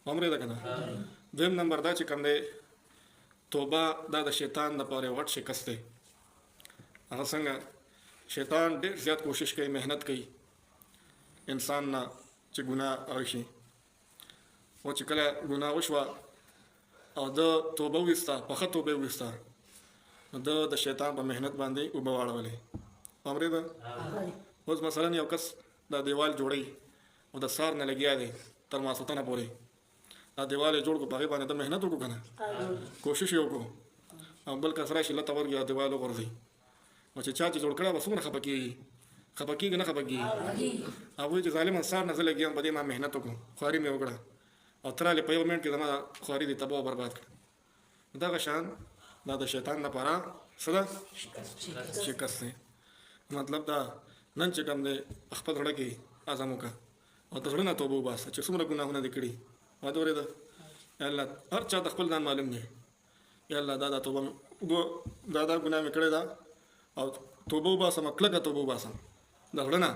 عمره ده کنه. دویم نمبر دا چې کوم دی توبه دا د شیطان لپاره غټ شکست دی. هغه څنګه شیطان ډېر زیات کوشش کوي، مهنت کوي انسان نه چې ګناه راشي. او چې کله ګناه وشوه او د توبه وویسته، پخه توبه وویسته، نو د شیطان په مهنت باندې اوبه واړولې. عمره ده. اوس مثلا یو کس دا دیوال جوړی او د سار نه لګیا دی تر ماسوتنه پورې، دا دیوال یې جوړ کړو، په هغې باندې د مهنت وکړو که نه، کوشش یې وکړو، او بل کس راشي لته ورکړي او دیوال وغورځوي. نو چې چا چې جوړ کړی به څومره خفه کېږي؟ خفه کېږي نه خفه کېږي؟ هغوی چې ظالما سار نه زه لګیا یم، په دې ما مهنت وکړو، خواري مې وکړه، او ته رالې په یو منټ کې زما خواري دې تباه او برباد کړه. دغه شان دا د شیطان لپاره څه ده؟ شکست دی. مطلب دا نن چې کوم دی خپل زړه کې عزم وکړه او د زړه نه توبه وباسه چې څومره ګناهونه دې کړي. واده اورېده؟ یا الله هر چا د خپل ځان معلوم دی، یا الله دا توبه دا ګناه مې کړې ده او توبه وباسم، کلکه توبه وباسم د زړه نه،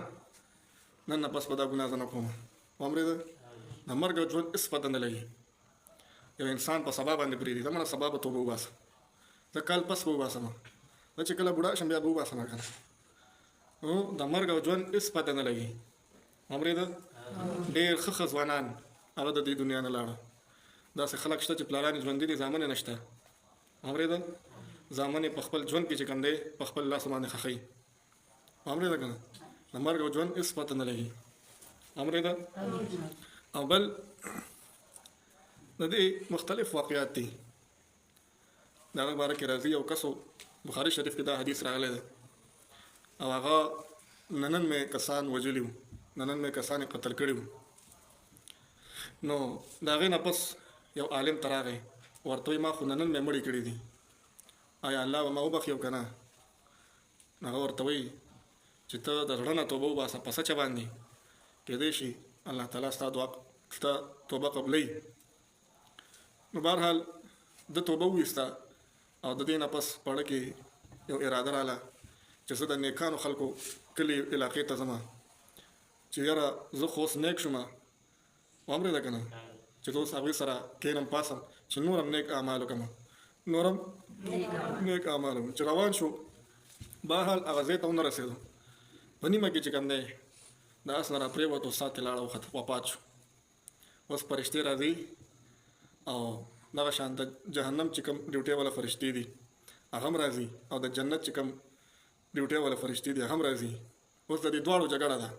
نن نه پس به دا ګناه زه نه کوم. واورېده؟ د مرګ او ژوند هېڅ پته نه لګي. یو انسان په سبا باندې پرېږدي، زه مله سبا به توبه وباسم، زه کال پس به وباسم، زه چې کله بوډا شم بیا به وباسم که نه. نو د مرګ او ژوند هېڅ پته نه لګي. واورېده؟ ډېر ښه ځوانان هغه د دې دنیا نه لاړه. داسې خلک شته چې پلاران یې ژوندي دي، زامن یې نشته. واورېده؟ زامن یې په خپل ژوند کې چې کوم دی په خپل لاس باندې ښخوي. واورېده که نه؟ د مرګ او ژوند هېڅ پته نه لګي. واورېده؟ او بل د دې مختلف واقعات دي. د هغه باره کې راځي یو کسو بخاري شریف کې دا حدیث راغلی دی، او هغه ننن مې کسان وژلي وو، ننن مې کسان یې قتل کړي وو. نو د هغې نه پس یو عالم ته راغی، ورته وایي ما خو ننن مې مړي کړي دي، آیا الله به ما وبخي او که نه؟ هغه ورته وایي چې ته د زړه نه توبه وباسه په څه چه باندې، کیدای شي الله تعالی ستا دعا ستا توبه قبلوي. نو بهرحال د توبه وویسته او د دې نه پس پړه کې یو اراده راله چې زه د نیکانو خلکو کلي علاقې ته ځم، چې یاره زه خو اوس نیک شوم. واورېده که نه؟ چې زه اوس هغوی سره کښېنم پاسم چې نور هم نیک اعمال وکړم، نور هم نیک اعمال وکړم. چې روان شو بهرحال هغه ځای ته ونه رسېدو، په نیمه کې چې کوم دی د اس نه را پرېوتو، سات یې لاړه وخت وفات شو. اوس فرشتې راځي او دغه شان د جهنم چې کوم ډیوټۍ والا فرشتې دي هغه هم راځي، او د جنت چې کوم ډیوټۍ والا فرشتې دي هغه هم راځي. اوس د دې دواړو جګړه ده.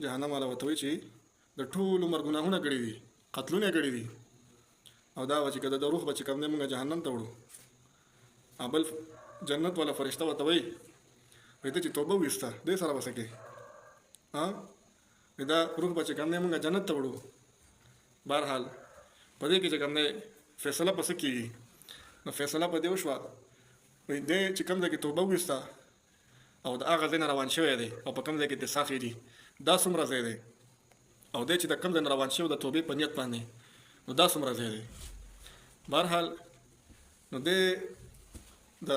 جهنم والا ورته وایي چې د ټول عمر ګناهونه کړي دي، قتلونه کړي دي، او دا وه چې که د روح به چې کوم دی مونږ جهنم ته وړو. او بل جنت والا فرشته ورته وایي ته چې توبه وویسته دې سره به څه کوې؟ دا روح به چې کوم دی مونږ جنت ته وړو. بهرحال په دې کې چې کوم دی فیصله په څه کېږي؟ نو فیصله په دې وشوه دی چې کوم ځای کې توبه وویسته او د هغه ځای نه روان شوی دی او په کوم ځای کې اتفاق دي دا څومره ځای دی، او دی چې د کوم ځای نه روان شوی د توبې په نیت باندې نو دا څومره ځای دی. بهرحال نو دی د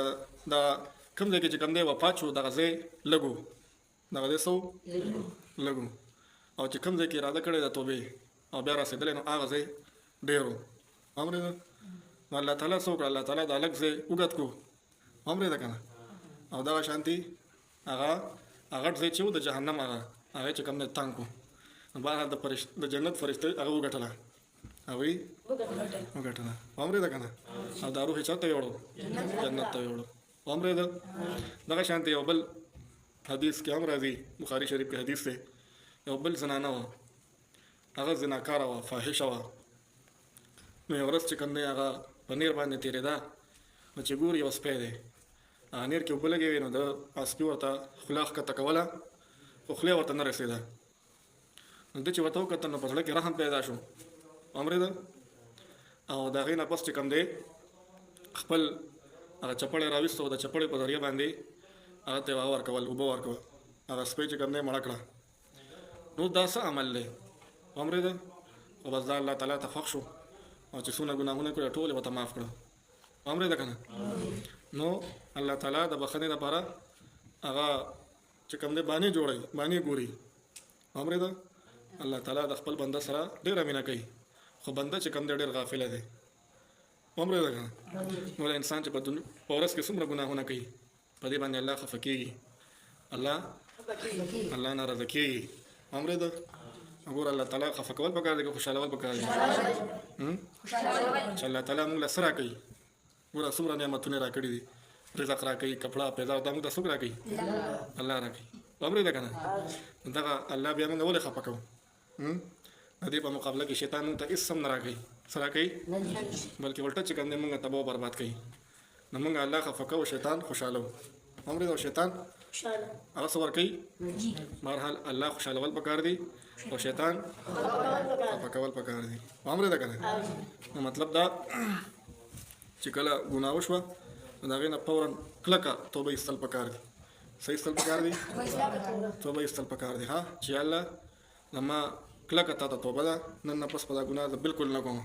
کوم ځای کې چې کوم دی وفات شو دغه ځای لږ و، دغه ځای څه و؟ لږ و. او چې کوم ځای کې اراده کړې د توبې او بیا رسېدلی نو هغه ځای ډېر و. واورېده؟ نو الله تعالی څه وکړه؟ الله تعالی دا لږ ځای اوږد کړو. واورېده که نه؟ او دغه شانتي هغه غټ ځای چې و د جهنم هغه چې کوم دی تنګ کړو. نو بهرحال د جنت فرشتې هغه وګټله، هغوی وګټله. واورېده که نه؟ او دا روح یې چېرته یوړو؟ جنت ته یوړو. واورېده؟ دغه شانتي یو بل حدیث کې هم راځي، بخاري شریف کې حدیث دی، یو بل زنانه وه، هغه زناکاره وه، فاحشه وه. نو یو ورځ چې کوم دی هغه په نیر باندې تېرېده، نو چې ګوري یو سپی دی، هغه نیر کې اوبه لګې وې، نو د سپي ورته خوله ښکته کوله خو خولې ورته نه رسېده. نو ده چې ورته وکتل نو په زړه کې رحم پیدا شو. واورېده؟ او د هغې نه پس چې کوم دی خپل هغه چپړې راویسته او د چپړې په ذریعه باندې هغه ته هغه ورکول، اوبه ورکول، هغه سپی چې کوم دی مړه کړه. نو دا څه عمل دی؟ واورېده؟ خو بس دا الله تعالی ته خوښ شو او چې څونه ګناهونه کړي ټول یې ورته معاف کړه. واورېده که نه؟ نو الله تعالی د بخښنې لپاره هغه چې کوم دی بانې جوړوي، بانې ګوري. واورېده؟ الله تعالی د خپل بنده سره ډېره مینه کوي، خو بنده چې کوم دی ډېر غافله دی عمره ده کنه نو انسان چې په دنیا په ورځ کې څومره ګناهونه کوي په دې باندې الله خفه کېږي الله ناراضه کېږي عمره ده وګوره الله تعالی خفه کول پکار دی که خوشحالول پکار دی چې الله تعالی موږ له څه راکوي ګوره څومره نعمتونه راکړي دي رزق راکوي کپړه پیدا دا موږ ته څوک راکوي الله راکوي عمره ده کنه دغه الله بیا موږ ولې خفه کوو د دې په مقابله کې شیطان موږ ته هېڅ هم نه راکوي څه راکوي بلکې الټه چې کوم دی موږ تباه او برباد کوي نو موږ الله خفه کوو شیطان خوشحالو عمره ده شیطان هغه څه ورکوي بهرحال الله خوشحالول پکار دی او شیطان خفه کول پکار دی عمره ده کنه نو مطلب دا چې کله ګناه وشوه نو د هغې نه فورا کلکه توبه ایستل پکار دي څه ایستل پکار دي توبه ایستل پکار دي ها چې الله زما کلکه تا ته توبه ده نن نه پس په دا ګناه زه بلکل نه کوم